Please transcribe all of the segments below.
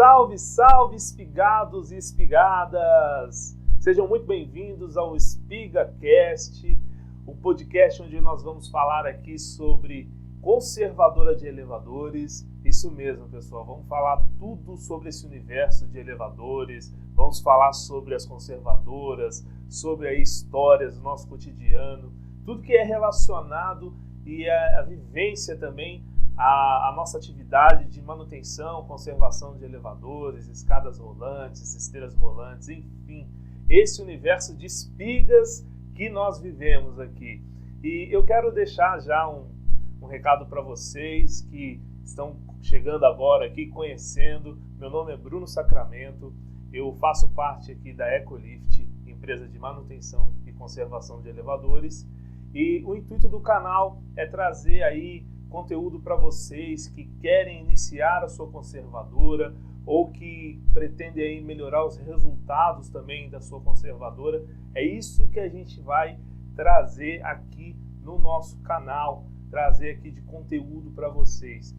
Salve, salve, espigados e espigadas! Sejam muito bem-vindos ao SpigaCast, o podcast onde nós vamos falar aqui sobre conservadora de elevadores. Isso mesmo, pessoal, vamos falar tudo sobre esse universo de elevadores, vamos falar sobre as conservadoras, sobre as histórias do nosso cotidiano, tudo que é relacionado e a vivência também, a nossa atividade de manutenção, conservação de elevadores, escadas rolantes, esteiras rolantes, enfim, esse universo de espigas que nós vivemos aqui. E eu quero deixar já um recado para vocês que estão chegando agora aqui, conhecendo. Meu nome é Bruno Sacramento, eu faço parte aqui da Ecolift, empresa de manutenção e conservação de elevadores, e o intuito do canal é trazer aí conteúdo para vocês que querem iniciar a sua conservadora ou que pretendem aí melhorar os resultados também da sua conservadora. É isso que a gente vai trazer aqui no nosso canal, trazer aqui de conteúdo para vocês.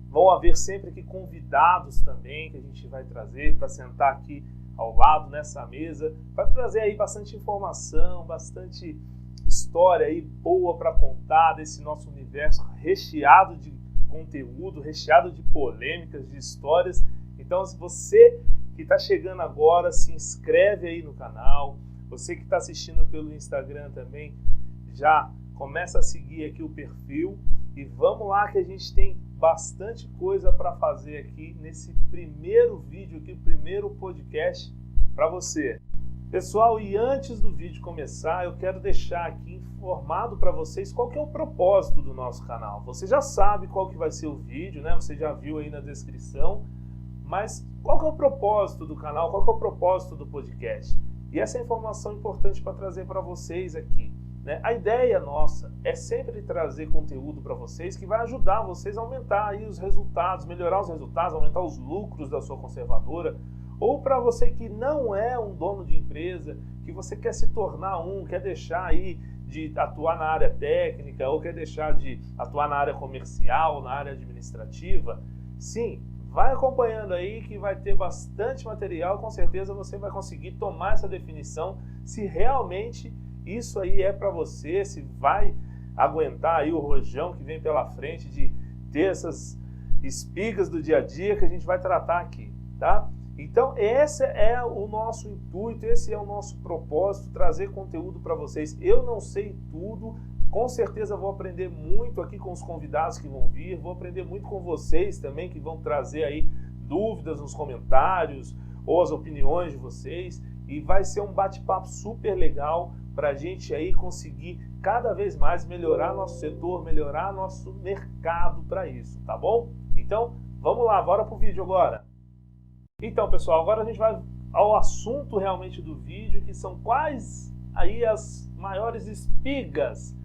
Vão haver sempre aqui convidados também que a gente vai trazer para sentar aqui ao lado nessa mesa, para trazer aí bastante informação, bastante história aí boa para contar desse nosso universo recheado de conteúdo, recheado de polêmicas, de histórias. Então, se você que está chegando agora, se inscreve aí no canal. Você que está assistindo pelo Instagram também, já começa a seguir aqui o perfil. E vamos lá que a gente tem bastante coisa para fazer aqui nesse primeiro vídeo, aqui, o primeiro podcast para você. Pessoal, e antes do vídeo começar, eu quero deixar aqui informado para vocês qual que é o propósito do nosso canal. Você já sabe qual que vai ser o vídeo, né? Você já viu aí na descrição, mas qual que é o propósito do canal, qual que é o propósito do podcast? E essa é a informação importante para trazer para vocês aqui, né? A ideia nossa é sempre trazer conteúdo para vocês que vai ajudar vocês a aumentar aí os resultados, melhorar os resultados, aumentar os lucros da sua conservadora. Ou para você que não é um dono de empresa, que você quer se tornar quer deixar aí de atuar na área técnica, ou quer deixar de atuar na área comercial, na área administrativa, sim, vai acompanhando aí que vai ter bastante material, com certeza você vai conseguir tomar essa definição, se realmente isso aí é para você, se vai aguentar aí o rojão que vem pela frente de ter essas espigas do dia a dia que a gente vai tratar aqui, tá? Então, esse é o nosso intuito, esse é o nosso propósito, trazer conteúdo para vocês. Eu não sei tudo, com certeza vou aprender muito aqui com os convidados que vão vir, vou aprender muito com vocês também, que vão trazer aí dúvidas nos comentários ou as opiniões de vocês, e vai ser um bate-papo super legal para a gente aí conseguir cada vez mais melhorar nosso setor, melhorar nosso mercado para isso, tá bom? Então, vamos lá, bora pro vídeo agora. Então, pessoal, agora a gente vai ao assunto realmente do vídeo, que são quais aí as maiores espigas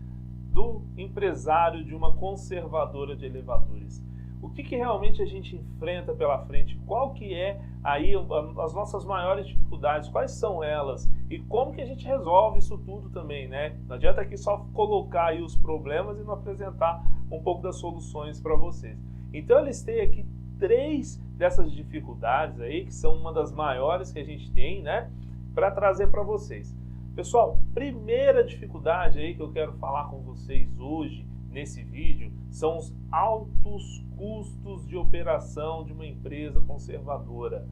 do empresário de uma conservadora de elevadores. O que realmente a gente enfrenta pela frente? Qual que é aí as nossas maiores dificuldades? Quais são elas? E como que a gente resolve isso tudo também, né? Não adianta aqui só colocar aí os problemas e não apresentar um pouco das soluções para vocês. Então, eu listei aqui 3 dessas dificuldades aí, que são uma das maiores que a gente tem, né, para trazer para vocês. Pessoal, primeira dificuldade aí que eu quero falar com vocês hoje, nesse vídeo, são os altos custos de operação de uma empresa conservadora.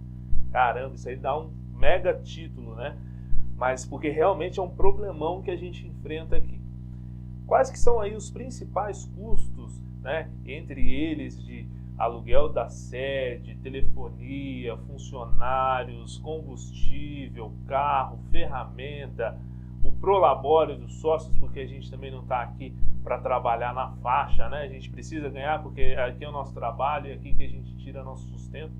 Caramba, isso aí dá um mega título, né? Mas porque realmente é um problemão que a gente enfrenta aqui. Quais que são aí os principais custos, né, entre eles de aluguel da sede, telefonia, funcionários, combustível, carro, ferramenta, o prolabore dos sócios, porque a gente também não está aqui para trabalhar na faixa, né? A gente precisa ganhar porque aqui é o nosso trabalho e aqui que a gente tira nosso sustento.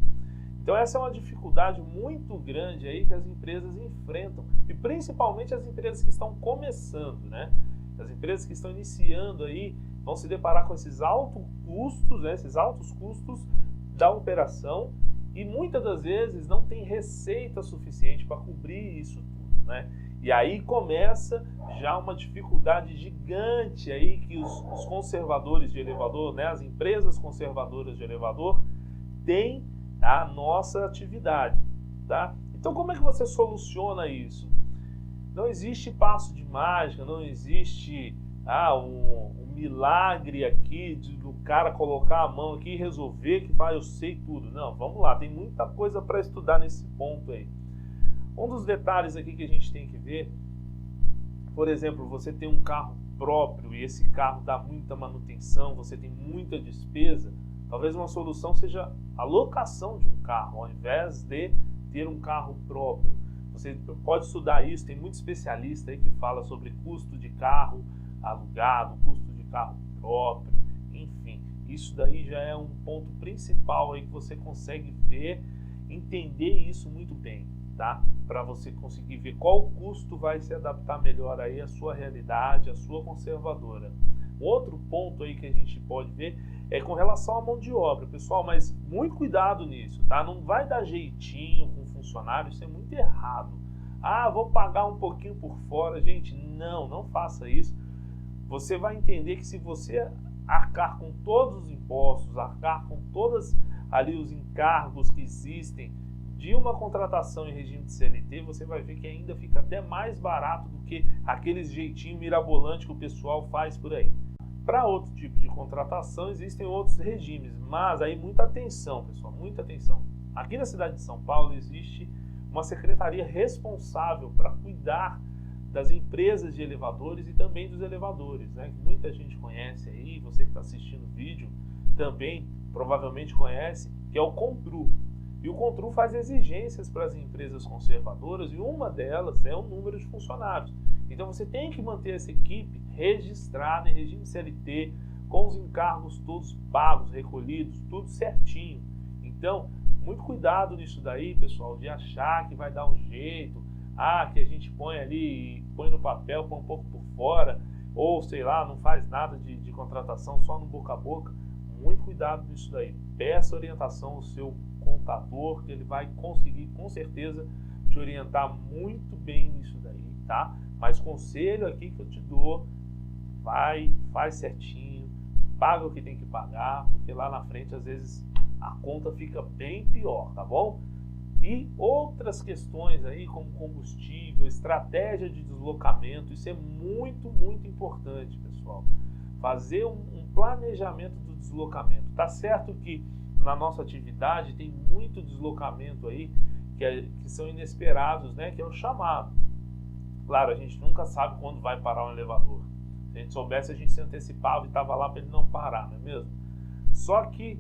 Então essa é uma dificuldade muito grande aí que as empresas enfrentam, e principalmente as empresas que estão começando, né? As empresas que estão iniciando aí vão se deparar com esses altos custos, né, esses altos custos da operação, e muitas das vezes não tem receita suficiente para cobrir isso tudo, né? E aí começa já uma dificuldade gigante aí que os conservadores de elevador, né, as empresas conservadoras de elevador têm a nossa atividade, tá? Então como é que você soluciona isso? Não existe passo de mágica, não existe um milagre aqui do cara colocar a mão aqui e resolver que eu sei tudo. Não, vamos lá, tem muita coisa para estudar nesse ponto aí. Um dos detalhes aqui que a gente tem que ver, por exemplo, você tem um carro próprio e esse carro dá muita manutenção, você tem muita despesa, talvez uma solução seja a locação de um carro, ao invés de ter um carro próprio. Você pode estudar isso, tem muito especialista aí que fala sobre custo de carro alugado, custo de carro próprio, enfim. Isso daí já é um ponto principal aí que você consegue ver, entender isso muito bem, tá? Para você conseguir ver qual custo vai se adaptar melhor aí à sua realidade, à sua conservadora. Outro ponto aí que a gente pode ver é com relação à mão de obra, pessoal, mas muito cuidado nisso, tá? Não vai dar jeitinho com funcionário, isso é muito errado. Vou pagar um pouquinho por fora. Gente, não faça isso. Você vai entender que se você arcar com todos os impostos, arcar com todos ali os encargos que existem de uma contratação em regime de CLT, você vai ver que ainda fica até mais barato do que aqueles jeitinho mirabolante que o pessoal faz por aí. Para outro tipo de contratação existem outros regimes, mas aí muita atenção, pessoal, muita atenção. Aqui na cidade de São Paulo existe uma secretaria responsável para cuidar das empresas de elevadores e também dos elevadores, né? Que muita gente conhece aí, você que está assistindo o vídeo também provavelmente conhece, que é o CONTRU. E o CONTRU faz exigências para as empresas conservadoras e uma delas é o número de funcionários. Então você tem que manter essa equipe registrada em regime CLT, com os encargos todos pagos, recolhidos, tudo certinho. Então, muito cuidado nisso daí, pessoal, de achar que vai dar um jeito, que a gente põe ali, põe no papel, põe um pouco por fora, ou sei lá, não faz nada de contratação só no boca a boca. Muito cuidado nisso daí. Peça orientação ao seu contador, que ele vai conseguir com certeza te orientar muito bem nisso daí, tá? Mas conselho aqui que eu te dou, faz certinho, paga o que tem que pagar, porque lá na frente às vezes a conta fica bem pior, tá bom? E outras questões aí, como combustível, estratégia de deslocamento, isso é muito, muito importante, pessoal. Fazer um planejamento do deslocamento. Tá certo que na nossa atividade tem muito deslocamento aí que são inesperados, né? Que é o chamado. Claro, a gente nunca sabe quando vai parar um elevador. Se a gente soubesse, a gente se antecipava e estava lá para ele não parar, não é mesmo? Só que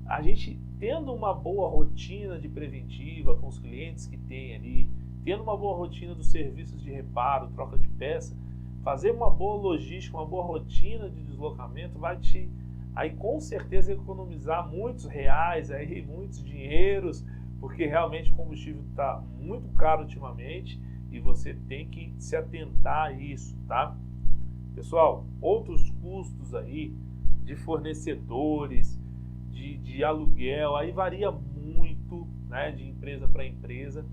a gente tendo uma boa rotina de preventiva com os clientes que tem ali, tendo uma boa rotina dos serviços de reparo, troca de peça, fazer uma boa logística, uma boa rotina de deslocamento vai te, aí com certeza, economizar muitos reais, aí, muitos dinheiros, porque realmente o combustível está muito caro ultimamente e você tem que se atentar a isso, tá? Pessoal, outros custos aí de fornecedores, de aluguel, aí varia muito, né, de empresa para empresa,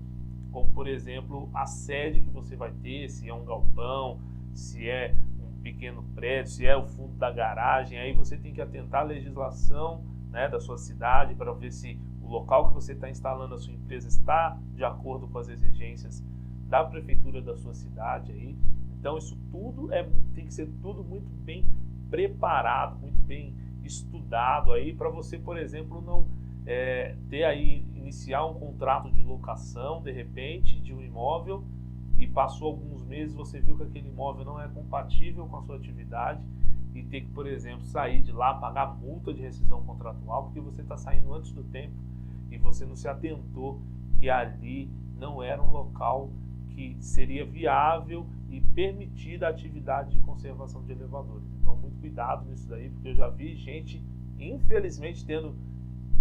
como por exemplo a sede que você vai ter, se é um galpão, se é um pequeno prédio, se é o fundo da garagem, aí você tem que atentar à legislação, né, da sua cidade para ver se o local que você está instalando a sua empresa está de acordo com as exigências da prefeitura da sua cidade aí. Então isso tudo tem que ser tudo muito bem preparado, muito bem estudado aí para você, por exemplo, não iniciar um contrato de locação de repente de um imóvel e passou alguns meses, você viu que aquele imóvel não é compatível com a sua atividade e ter que, por exemplo, sair de lá, pagar multa de rescisão contratual porque você está saindo antes do tempo e você não se atentou que ali não era um local que seria viável e permitida a atividade de conservação de elevadores. Então, muito cuidado nisso daí, porque eu já vi gente, infelizmente, tendo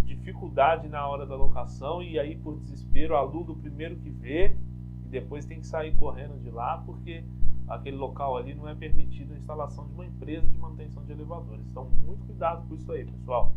dificuldade na hora da locação e aí, por desespero, aluga o primeiro que vê e depois tem que sair correndo de lá porque aquele local ali não é permitido a instalação de uma empresa de manutenção de elevadores. Então, muito cuidado com isso aí, pessoal.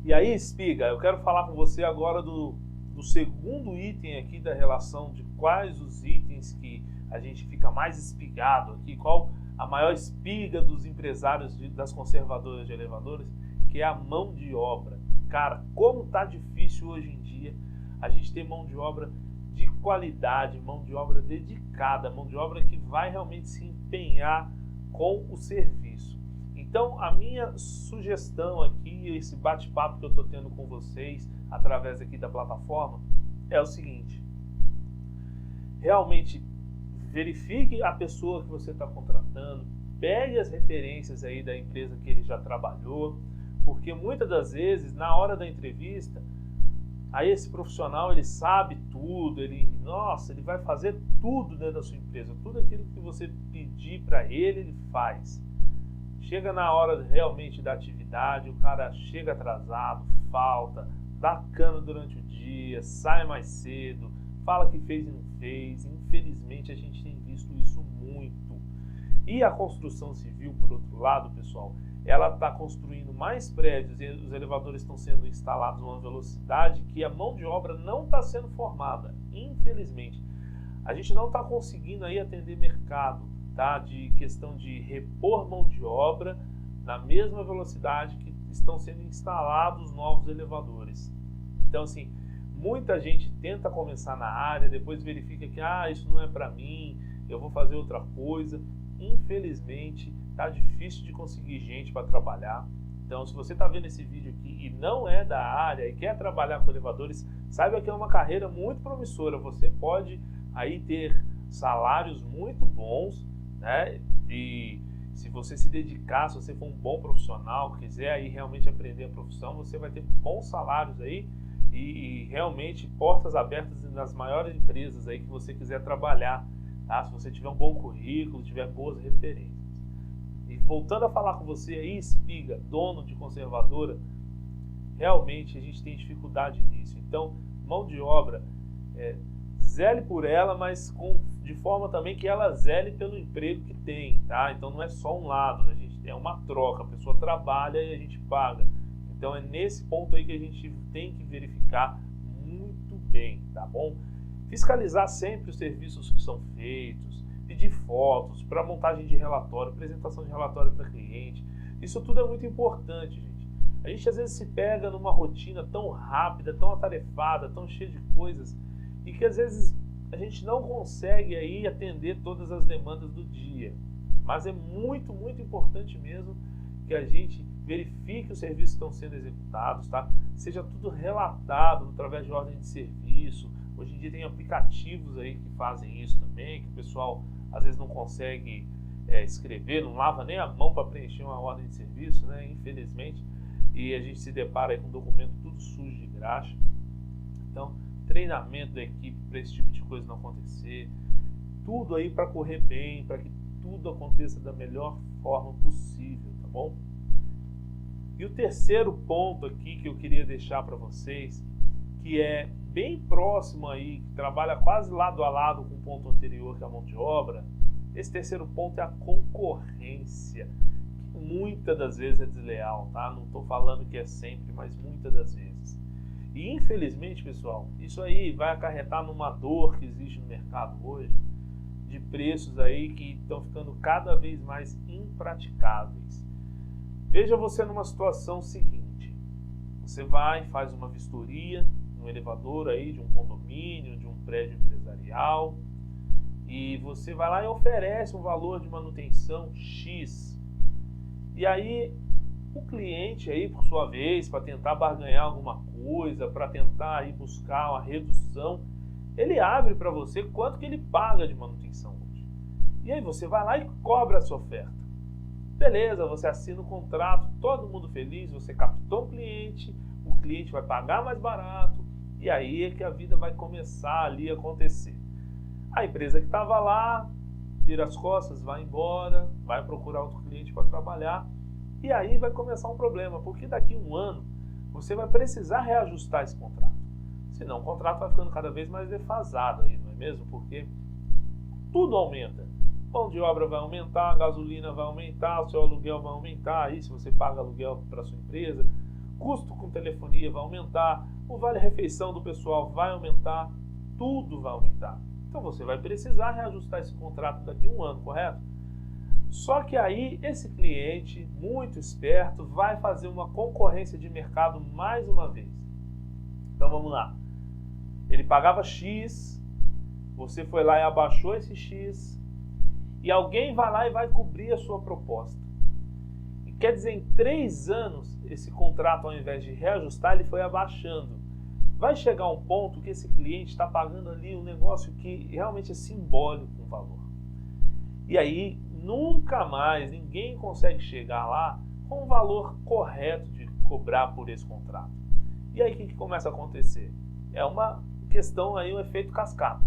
E aí, Espiga, eu quero falar com você agora do segundo item aqui da relação de quais os itens que a gente fica mais espigado aqui, qual a maior espiga dos empresários das conservadoras de elevadores, que é a mão de obra. cara, como tá difícil hoje em dia a gente ter mão de obra de qualidade, mão de obra dedicada, mão de obra que vai realmente se empenhar com o serviço. Então, a minha sugestão aqui, esse bate-papo que eu estou tendo com vocês através aqui da plataforma, é o seguinte: realmente verifique a pessoa que você está contratando, pegue as referências aí da empresa que ele já trabalhou, porque muitas das vezes, na hora da entrevista, aí esse profissional, ele sabe tudo, ele vai fazer tudo dentro da sua empresa, tudo aquilo que você pedir para ele faz. Chega na hora realmente da atividade, o cara chega atrasado, falta, dá cano durante o dia, sai mais cedo, fala que fez e não fez. Infelizmente a gente tem visto isso muito. E a construção civil, por outro lado, pessoal, ela está construindo mais prédios e os elevadores estão sendo instalados numa velocidade que a mão de obra não está sendo formada, infelizmente. A gente não está conseguindo aí atender mercado, tá? De questão de repor mão de obra na mesma velocidade que estão sendo instalados novos elevadores. Então, assim, muita gente tenta começar na área, depois verifica que isso não é para mim, eu vou fazer outra coisa. Infelizmente, tá difícil de conseguir gente para trabalhar. Então, se você está vendo esse vídeo aqui e não é da área e quer trabalhar com elevadores, saiba que é uma carreira muito promissora. Você pode aí ter salários muito bons, né? E se você se dedicar, se você for um bom profissional, quiser aí realmente aprender a profissão, você vai ter bons salários aí e realmente portas abertas nas maiores empresas aí que você quiser trabalhar, tá? Se você tiver um bom currículo, tiver boas referências. E voltando a falar com você aí, espiga, dono de conservadora, realmente a gente tem dificuldade nisso. Então, mão de obra, zele por ela, mas de forma também que ela zele pelo emprego que tem, tá? Então não é só um lado, a gente é uma troca, a pessoa trabalha e a gente paga. Então é nesse ponto aí que a gente tem que verificar muito bem, tá bom? Fiscalizar sempre os serviços que são feitos, pedir fotos para montagem de relatório, apresentação de relatório para cliente. Isso tudo é muito importante, gente. A gente às vezes se pega numa rotina tão rápida, tão atarefada, tão cheia de coisas, e que às vezes a gente não consegue aí atender todas as demandas do dia. Mas é muito, muito importante mesmo que a gente verifique os serviços que estão sendo executados, tá? Seja tudo relatado através de ordem de serviço. Hoje em dia tem aplicativos aí que fazem isso também, que o pessoal às vezes não consegue escrever, não lava nem a mão para preencher uma ordem de serviço, né? Infelizmente. E a gente se depara aí com um documento tudo sujo de graxa. Então, treinamento da equipe para esse tipo de coisa não acontecer, tudo aí para correr bem, para que tudo aconteça da melhor forma possível, tá bom? E o terceiro ponto aqui que eu queria deixar para vocês, que é bem próximo aí, que trabalha quase lado a lado com o ponto anterior, que é a mão de obra. Esse terceiro ponto é a concorrência, que muitas das vezes é desleal, tá? Não estou falando que é sempre, mas muitas das vezes. E infelizmente, pessoal, isso aí vai acarretar numa dor que existe no mercado hoje, de preços aí que estão ficando cada vez mais impraticáveis. Veja você numa situação seguinte: você vai e faz uma vistoria no elevador aí de um condomínio, de um prédio empresarial, e você vai lá e oferece um valor de manutenção X. E aí o cliente aí, por sua vez, para tentar barganhar alguma coisa, para tentar aí buscar uma redução, ele abre para você quanto que ele paga de manutenção hoje. E aí você vai lá e cobra a sua oferta. Beleza, você assina o contrato, todo mundo feliz, você captou o cliente vai pagar mais barato, e aí é que a vida vai começar ali a acontecer. A empresa que estava lá, vira as costas, vai embora, vai procurar outro cliente para trabalhar, e aí vai começar um problema, porque daqui a um ano você vai precisar reajustar esse contrato. Senão o contrato vai ficando cada vez mais defasado aí, não é mesmo? Porque tudo aumenta. Mão de obra vai aumentar, a gasolina vai aumentar, o seu aluguel vai aumentar, aí se você paga aluguel para sua empresa, custo com telefonia vai aumentar, o vale-refeição do pessoal vai aumentar, tudo vai aumentar. Então você vai precisar reajustar esse contrato daqui a um ano, correto? Só que aí esse cliente, muito esperto, vai fazer uma concorrência de mercado mais uma vez. Então vamos lá. Ele pagava X, você foi lá e abaixou esse X, e alguém vai lá e vai cobrir a sua proposta. E quer dizer, em 3 anos, esse contrato, ao invés de reajustar, ele foi abaixando. Vai chegar um ponto que esse cliente está pagando ali um negócio que realmente é simbólico um valor. E aí, nunca mais ninguém consegue chegar lá com o valor correto de cobrar por esse contrato. E aí, o que começa a acontecer? É uma questão aí, um efeito cascata.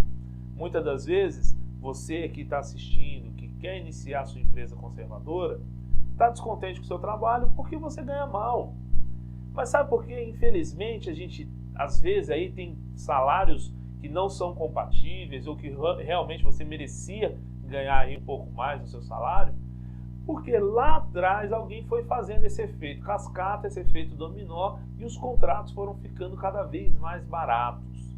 Muitas das vezes, você que está assistindo, que quer iniciar a sua empresa conservadora, está descontente com o seu trabalho porque você ganha mal. Mas sabe por quê? Infelizmente, a gente, às vezes, aí tem salários que não são compatíveis ou que realmente você merecia ganhar aí um pouco mais do seu salário, porque lá atrás alguém foi fazendo esse efeito cascata, esse efeito dominó, e os contratos foram ficando cada vez mais baratos.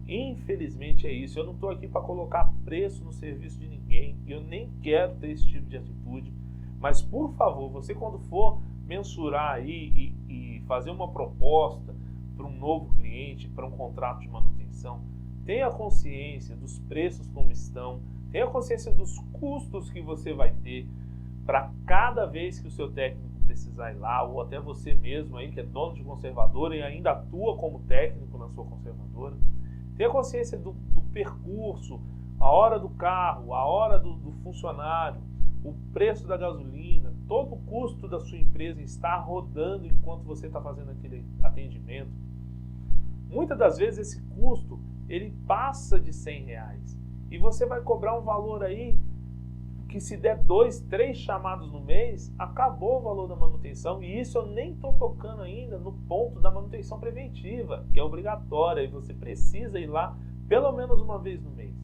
Infelizmente é isso. Eu não estou aqui para colocar preço no serviço de ninguém, eu nem quero ter esse tipo de atitude, mas por favor, você quando for mensurar aí e fazer uma proposta para um novo cliente, para um contrato de manutenção, tenha consciência dos preços como estão, tenha consciência dos custos que você vai ter para cada vez que o seu técnico precisar ir lá, ou até você mesmo aí que é dono de conservadora e ainda atua como técnico na sua conservadora. Tenha consciência do percurso, a hora do carro, a hora do funcionário, o preço da gasolina, todo o custo da sua empresa está rodando enquanto você está fazendo aquele atendimento. Muitas das vezes esse custo ele passa de R$100. E você vai cobrar um valor aí que se der 2, 3 chamados no mês, acabou o valor da manutenção. E isso eu nem estou tocando ainda no ponto da manutenção preventiva, que é obrigatória e você precisa ir lá pelo menos uma vez no mês.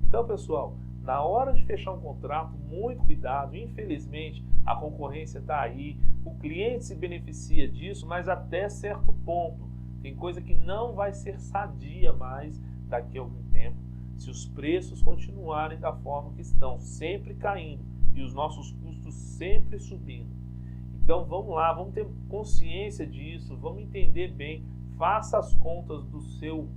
Então, pessoal, na hora de fechar um contrato, muito cuidado. Infelizmente, a concorrência está aí, o cliente se beneficia disso, mas até certo ponto. Tem coisa que não vai ser sadia mais daqui a algum tempo, se os preços continuarem da forma que estão, sempre caindo e os nossos custos sempre subindo. Então vamos lá, vamos ter consciência disso, vamos entender bem, faça as contas do seu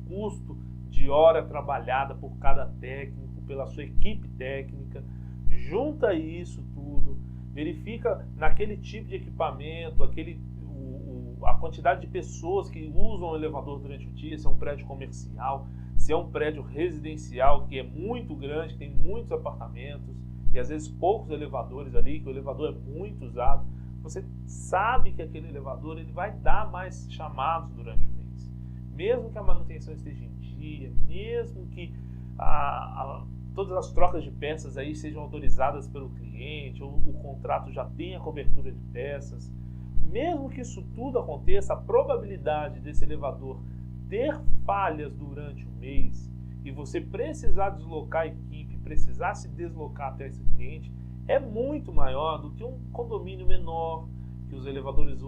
custo de hora trabalhada por cada técnico, pela sua equipe técnica, junta isso tudo, verifica naquele tipo de equipamento, a quantidade de pessoas que usam o elevador durante o dia, se é um prédio comercial, se é um prédio residencial que é muito grande, tem muitos apartamentos e às vezes poucos elevadores ali, que o elevador é muito usado, você sabe que aquele elevador ele vai dar mais chamados durante o mês. Mesmo que a manutenção esteja em dia, mesmo que todas as trocas de peças aí sejam autorizadas pelo cliente, ou o contrato já tenha cobertura de peças, mesmo que isso tudo aconteça, a probabilidade desse elevador ter falhas durante o mês e você precisar deslocar a equipe, precisar se deslocar até esse cliente, é muito maior do que um condomínio menor, que os elevadores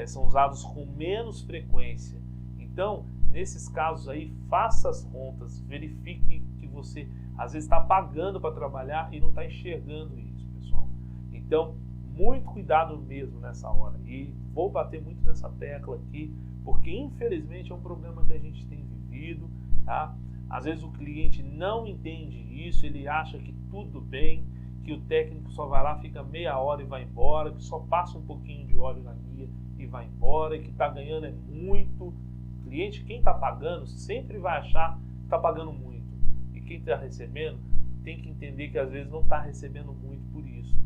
são usados com menos frequência. Então, nesses casos aí, faça as contas, verifique que você às vezes está pagando para trabalhar e não está enxergando isso, pessoal. Então, muito cuidado mesmo nessa hora. E vou bater muito nessa tecla aqui, porque infelizmente é um problema que a gente tem vivido, tá? Às vezes o cliente não entende isso, ele acha que tudo bem, que o técnico só vai lá, fica meia hora e vai embora, que só passa um pouquinho de óleo na guia e vai embora, e que está ganhando é muito. O cliente, quem está pagando, sempre vai achar que está pagando muito. E quem está recebendo tem que entender que às vezes não está recebendo muito por isso.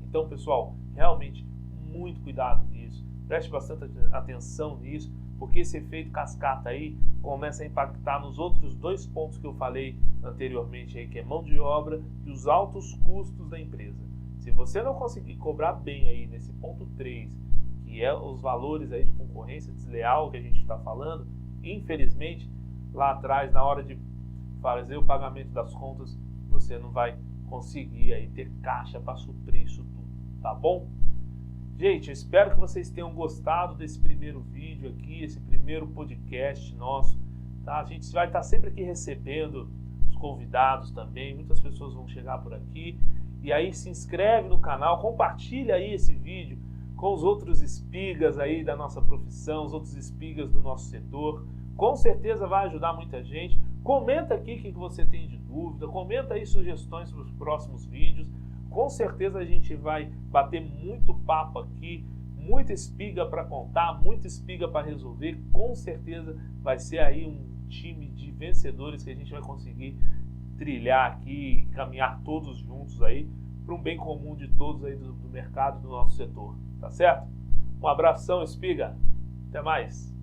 Então, pessoal, realmente muito cuidado nisso, preste bastante atenção nisso, porque esse efeito cascata aí começa a impactar nos outros 2 pontos que eu falei anteriormente, aí, que é mão de obra e os altos custos da empresa. Se você não conseguir cobrar bem aí nesse ponto 3, que é os valores aí de concorrência desleal que a gente está falando, infelizmente, lá atrás, na hora de fazer o pagamento das contas, você não vai conseguir aí ter caixa para suprir isso tudo, tá bom? Gente, eu espero que vocês tenham gostado desse primeiro vídeo aqui, esse primeiro podcast nosso, tá? A gente vai estar sempre aqui recebendo os convidados também, muitas pessoas vão chegar por aqui E aí se inscreve no canal, compartilha aí esse vídeo com os outros espigas aí da nossa profissão, os outros espigas do nosso setor. Com certeza vai ajudar muita gente. Comenta aqui o que você tem de dúvida, comenta aí sugestões para os próximos vídeos. Com certeza a gente vai bater muito papo aqui, muita espiga para contar, muita espiga para resolver. Com certeza vai ser aí um time de vencedores que a gente vai conseguir trilhar aqui, caminhar todos juntos aí para um bem comum de todos aí do mercado, do nosso setor, tá certo? Um abração, espiga, até mais!